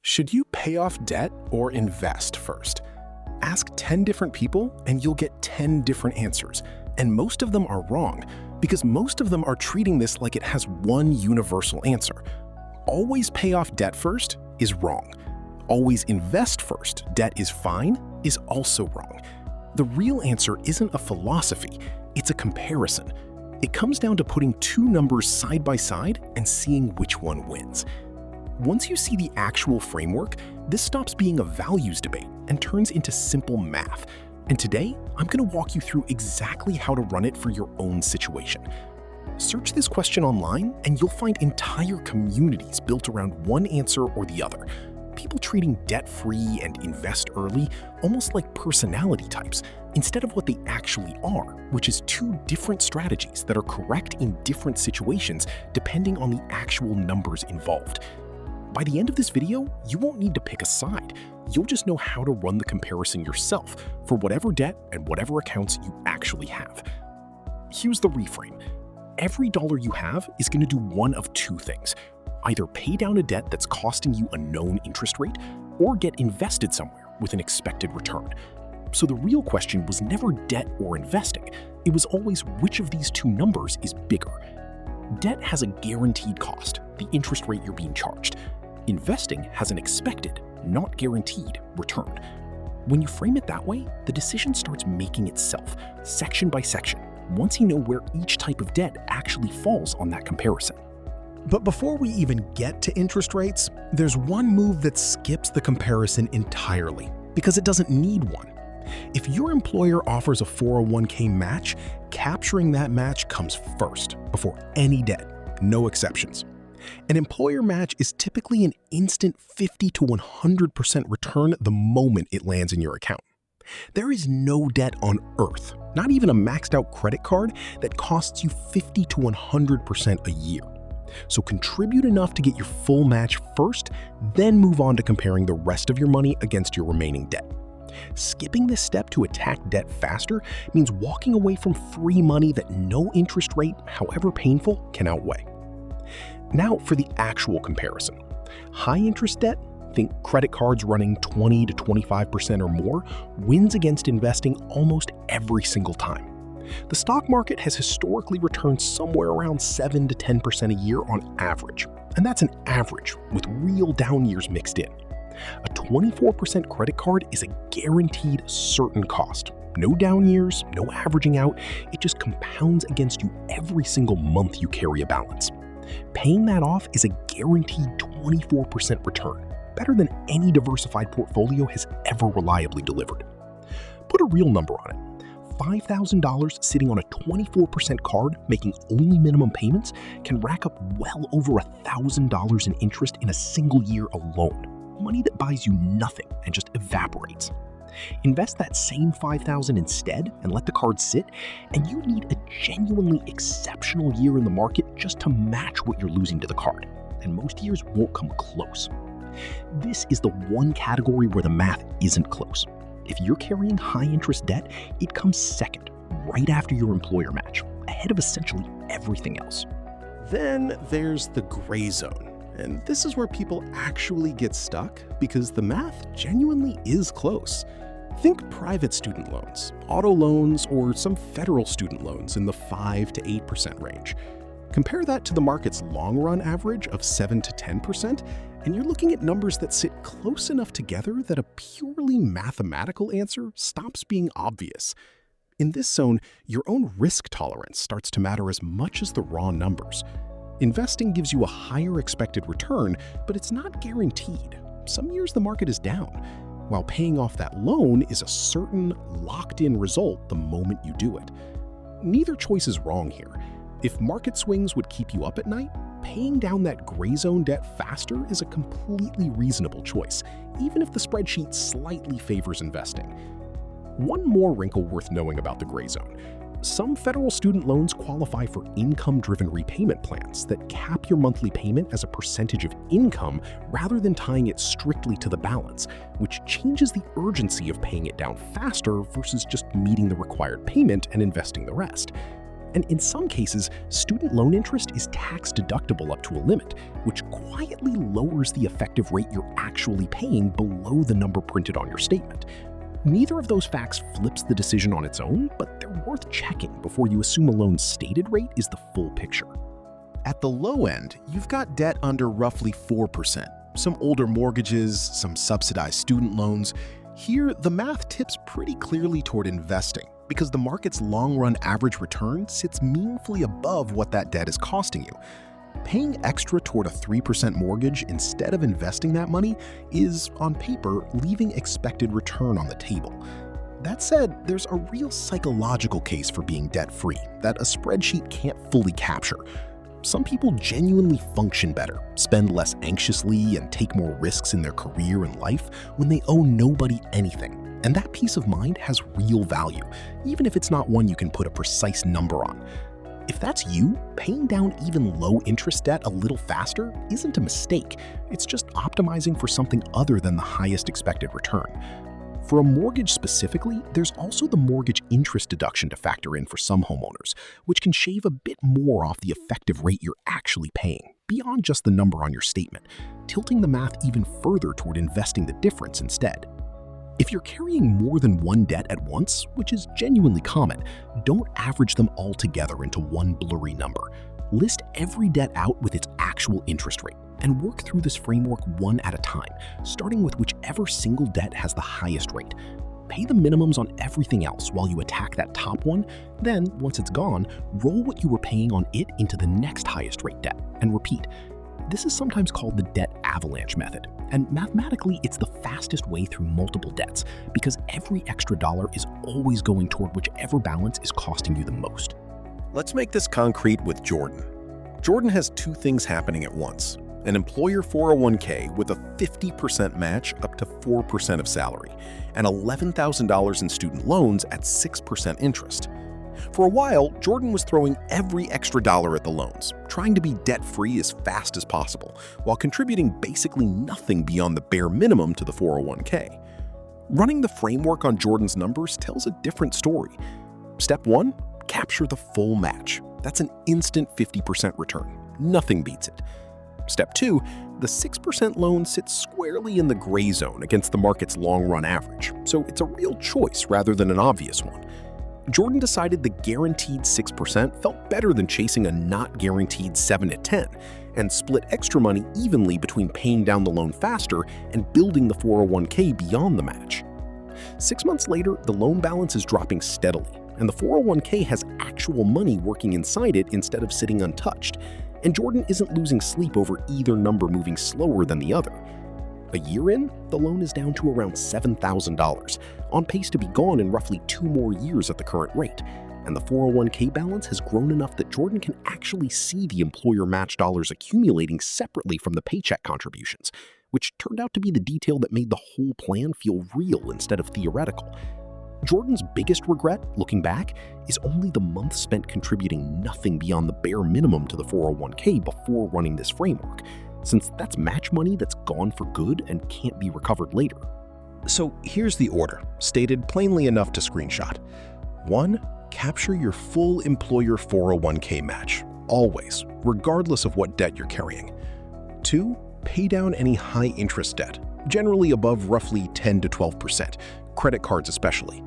Should you pay off debt or invest first? Ask 10 different people and you'll get 10 different answers. And most of them are wrong because most of them are treating this like it has one universal answer. Always pay off debt first is wrong. Always invest first, debt is fine, is also wrong. The real answer isn't a philosophy, it's a comparison. It comes down to putting two numbers side by side and seeing which one wins. Once you see the actual framework, this stops being a values debate and turns into simple math. And today, I'm going to walk you through exactly how to run it for your own situation. Search this question online and you'll find entire communities built around one answer or the other. People treating debt-free and invest early almost like personality types instead of what they actually are, which is two different strategies that are correct in different situations depending on the actual numbers involved. By the end of this video, you won't need to pick a side. You'll just know how to run the comparison yourself for whatever debt and whatever accounts you actually have. Here's the reframe. Every dollar you have is going to do one of two things. Either pay down a debt that's costing you a known interest rate, or get invested somewhere with an expected return. So the real question was never debt or investing. It was always which of these two numbers is bigger. Debt has a guaranteed cost, the interest rate you're being charged. Investing has an expected, not guaranteed, return. When you frame it that way, the decision starts making itself, section by section, once you know where each type of debt actually falls on that comparison. But before we even get to interest rates, there's one move that skips the comparison entirely, because it doesn't need one. If your employer offers a 401k match, capturing that match comes first, before any debt, no exceptions. An employer match is typically an instant 50 to 100% return the moment it lands in your account. There is no debt on earth, not even a maxed out credit card, that costs you 50 to 100% a year. So contribute enough to get your full match first, then move on to comparing the rest of your money against your remaining debt. Skipping this step to attack debt faster means walking away from free money that no interest rate, however painful, can outweigh. Now for the actual comparison. High interest debt, think credit cards running 20 to 25% or more, wins against investing almost every single time. The stock market has historically returned somewhere around 7 to 10% a year on average, and that's an average with real down years mixed in. A 24% credit card is a guaranteed certain cost. No down years, no averaging out, it just compounds against you every single month you carry a balance. Paying that off is a guaranteed 24% return, better than any diversified portfolio has ever reliably delivered. Put a real number on it. $5,000 sitting on a 24% card making only minimum payments can rack up well over $1,000 in interest in a single year alone. Money that buys you nothing and just evaporates. Invest that same $5,000 instead and let the card sit, and you need a genuinely exceptional year in the market just to match what you're losing to the card, and most years won't come close. This is the one category where the math isn't close. If you're carrying high-interest debt, it comes second, right after your employer match, ahead of essentially everything else. Then there's the gray zone. And this is where people actually get stuck because the math genuinely is close. Think private student loans, auto loans, or some federal student loans in the 5 to 8% range. Compare that to the market's long-run average of 7 to 10%, and you're looking at numbers that sit close enough together that a purely mathematical answer stops being obvious. In this zone, your own risk tolerance starts to matter as much as the raw numbers. Investing gives you a higher expected return, but it's not guaranteed. Some years the market is down, while paying off that loan is a certain, locked-in result the moment you do it. Neither choice is wrong here. If market swings would keep you up at night, paying down that gray zone debt faster is a completely reasonable choice, even if the spreadsheet slightly favors investing. One more wrinkle worth knowing about the gray zone. Some federal student loans qualify for income-driven repayment plans that cap your monthly payment as a percentage of income rather than tying it strictly to the balance, which changes the urgency of paying it down faster versus just meeting the required payment and investing the rest. And in some cases, student loan interest is tax deductible up to a limit, which quietly lowers the effective rate you're actually paying below the number printed on your statement. Neither of those facts flips the decision on its own, but they're worth checking before you assume a loan's stated rate is the full picture. At the low end, you've got debt under roughly 4%, some older mortgages, some subsidized student loans. Here, the math tips pretty clearly toward investing because the market's long-run average return sits meaningfully above what that debt is costing you. Paying extra toward a 3% mortgage instead of investing that money is, on paper, leaving expected return on the table. That said, there's a real psychological case for being debt-free that a spreadsheet can't fully capture. Some people genuinely function better, spend less anxiously, and take more risks in their career and life when they owe nobody anything. And that peace of mind has real value, even if it's not one you can put a precise number on. If that's you, paying down even low-interest debt a little faster isn't a mistake. It's just optimizing for something other than the highest expected return. For a mortgage specifically, there's also the mortgage interest deduction to factor in for some homeowners, which can shave a bit more off the effective rate you're actually paying, beyond just the number on your statement, tilting the math even further toward investing the difference instead. If you're carrying more than one debt at once, which is genuinely common, don't average them all together into one blurry number. List every debt out with its actual interest rate and work through this framework one at a time, starting with whichever single debt has the highest rate. Pay the minimums on everything else while you attack that top one, then, once it's gone, roll what you were paying on it into the next highest rate debt, and repeat. This is sometimes called the debt avalanche method, and mathematically it's the fastest way through multiple debts because every extra dollar is always going toward whichever balance is costing you the most. Let's make this concrete with Jordan. Jordan has two things happening at once: an employer 401k with a 50% match up to 4% of salary, and $11,000 in student loans at 6% interest. For a while, Jordan was throwing every extra dollar at the loans, trying to be debt-free as fast as possible, while contributing basically nothing beyond the bare minimum to the 401k. Running the framework on Jordan's numbers tells a different story. Step 1, capture the full match. That's an instant 50% return. Nothing beats it. Step 2, the 6% loan sits squarely in the gray zone against the market's long-run average, so it's a real choice rather than an obvious one. Jordan decided the guaranteed 6% felt better than chasing a not guaranteed 7 to 10, and split extra money evenly between paying down the loan faster and building the 401k beyond the match. 6 months later, the loan balance is dropping steadily, and the 401k has actual money working inside it instead of sitting untouched, and Jordan isn't losing sleep over either number moving slower than the other. A year in, the loan is down to around $7,000, on pace to be gone in roughly 2 more years at the current rate, and the 401k balance has grown enough that Jordan can actually see the employer match dollars accumulating separately from the paycheck contributions, which turned out to be the detail that made the whole plan feel real instead of theoretical. Jordan's biggest regret, looking back, is only the months spent contributing nothing beyond the bare minimum to the 401k before running this framework, since that's match money that's gone for good and can't be recovered later. So here's the order, stated plainly enough to screenshot. 1. Capture your full employer 401k match, always, regardless of what debt you're carrying. 2. Pay down any high-interest debt, generally above roughly 10 to 12%, credit cards especially.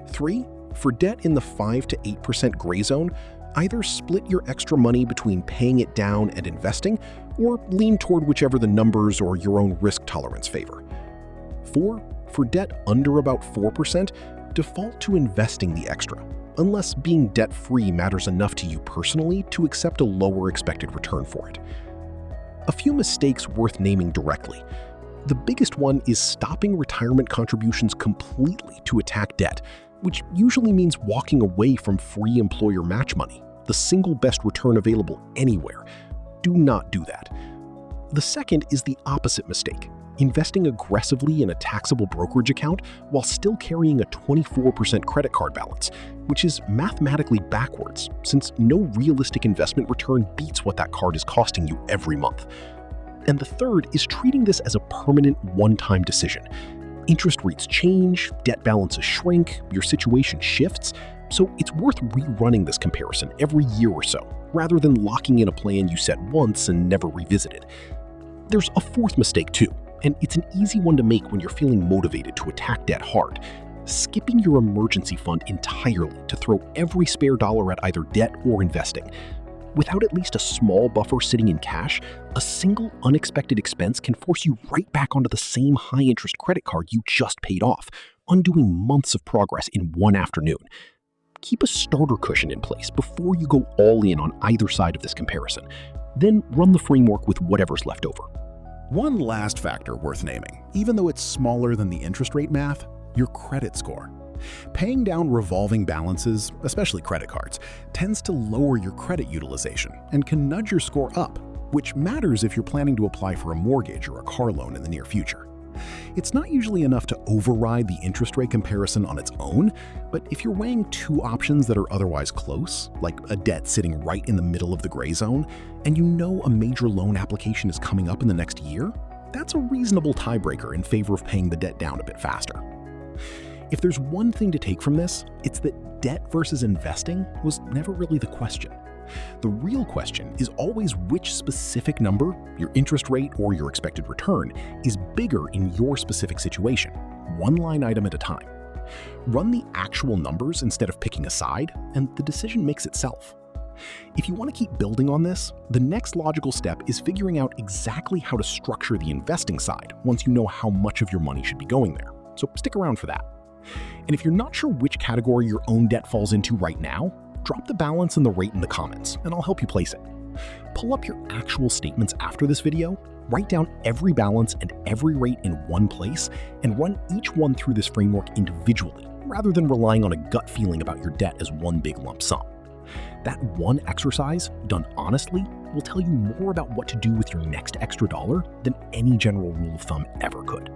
3. For debt in the 5 to 8% gray zone, either split your extra money between paying it down and investing, or lean toward whichever the numbers or your own risk tolerance favor. 4. For debt under about 4%, default to investing the extra, unless being debt-free matters enough to you personally to accept a lower expected return for it. A few mistakes worth naming directly. The biggest one is stopping retirement contributions completely to attack debt, which usually means walking away from free employer match money, the single best return available anywhere. Do not do that. The second is the opposite mistake, investing aggressively in a taxable brokerage account while still carrying a 24% credit card balance, which is mathematically backwards, since no realistic investment return beats what that card is costing you every month. And the third is treating this as a permanent one-time decision. Interest rates change, debt balances shrink, your situation shifts, So it's worth rerunning this comparison every year or so, rather than locking in a plan you set once and never revisited. There's a fourth mistake too, and it's an easy one to make when you're feeling motivated to attack debt hard: skipping your emergency fund entirely to throw every spare dollar at either debt or investing. Without at least a small buffer sitting in cash, a single unexpected expense can force you right back onto the same high-interest credit card you just paid off, undoing months of progress in one afternoon. Keep a starter cushion in place before you go all in on either side of this comparison. Then run the framework with whatever's left over. One last factor worth naming, even though it's smaller than the interest rate math: your credit score. Paying down revolving balances, especially credit cards, tends to lower your credit utilization and can nudge your score up, which matters if you're planning to apply for a mortgage or a car loan in the near future. It's not usually enough to override the interest rate comparison on its own, but if you're weighing two options that are otherwise close, like a debt sitting right in the middle of the gray zone, and you know a major loan application is coming up in the next year, that's a reasonable tiebreaker in favor of paying the debt down a bit faster. If there's one thing to take from this, it's that debt versus investing was never really the question. The real question is always which specific number, your interest rate or your expected return, is bigger in your specific situation, one line item at a time. Run the actual numbers instead of picking a side, and the decision makes itself. If you want to keep building on this, the next logical step is figuring out exactly how to structure the investing side once you know how much of your money should be going there. So stick around for that. And if you're not sure which category your own debt falls into right now, drop the balance and the rate in the comments, and I'll help you place it. Pull up your actual statements after this video, write down every balance and every rate in one place, and run each one through this framework individually, rather than relying on a gut feeling about your debt as one big lump sum. That one exercise, done honestly, will tell you more about what to do with your next extra dollar than any general rule of thumb ever could.